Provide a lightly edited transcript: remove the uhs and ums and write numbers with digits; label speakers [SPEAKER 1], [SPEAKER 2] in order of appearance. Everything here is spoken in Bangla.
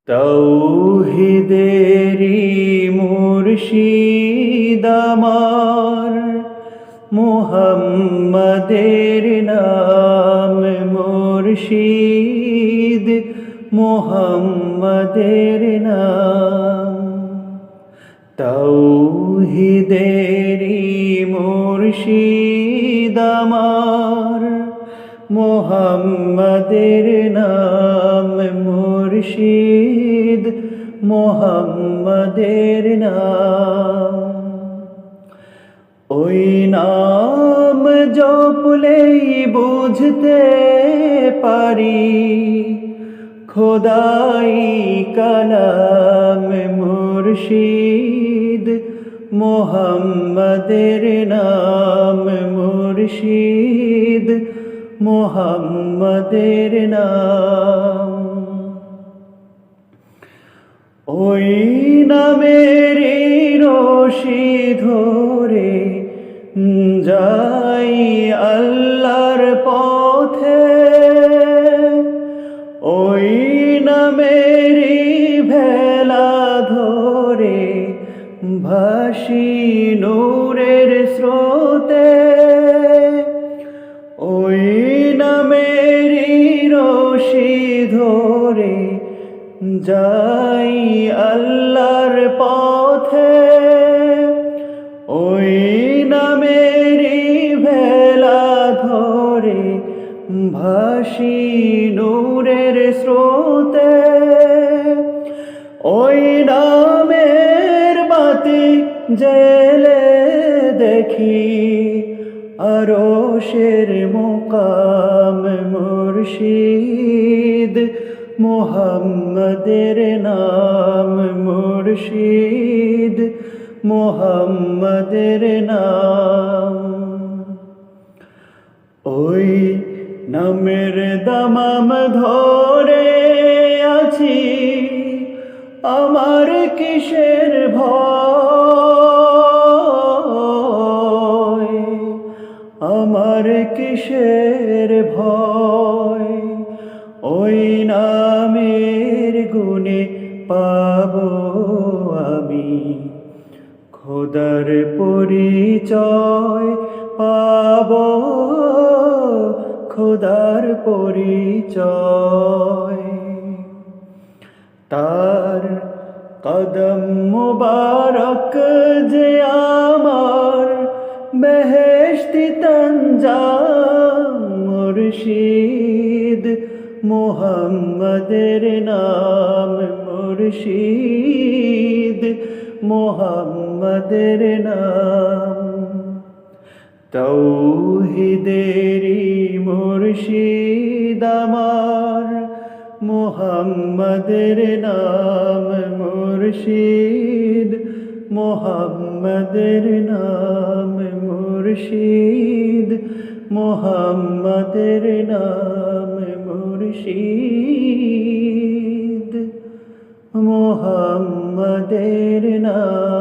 [SPEAKER 1] তৌহিদেরি মুর্শিদ আমার, মুহাম্মাদের নাম মুর্শিদ, মুহাম্মাদের নাম। তৌহিদেরি মুর্শিদ আমার, মুহাম্মাদের নাম মুর্শিদ, মুহাম্মাদের নাম। ওই নাম জপলেই বুঝতে পারি খোদাই কালাম মুর্শিদ, মুহাম্মাদের নাম মুর্শিদ, মুহাম্মাদের নাম। ওই নামেরই রশি ধরে যাই আল্লাহর পথে, ওই নামেরই ভেলা ধরে ভাসি নূরের স্রোতে, ওই নামেরই রশি ধরে যাই আল্লাহর পথে, ওই নামেরই ভেলা ধরে ভাসি নূরের স্রোতে, ওই নামের বাতি জেলে দেখি আরশের মুকাম মুর্শিদ, মুহাম্মাদের নাম মুর্শিদ, মুহাম্মাদের নাম। ওই নামের দামাম ধরে আছি, আমার কিসের ভয়, আমার কিসের ভয়। ওই নামের গুণে পাবো আমি খোদার পরিচয়, পাবো খোদার পরিচয়। তার কদম মুবারক যে আমার বেহেশতি তঞ্জাম মুর্শিদ, মুহাম্মাদের নাম মুর্শিদ, মুহাম্মাদের নাম। তৌহিদেরি মুর্শিদ আমার, মুহাম্মাদের নাম মুর্শিদ, মুহাম্মাদের নাম মুর্শিদ, মুহাম্মাদের নাম মুর্শিদ, মুহাম্মাদের নাম।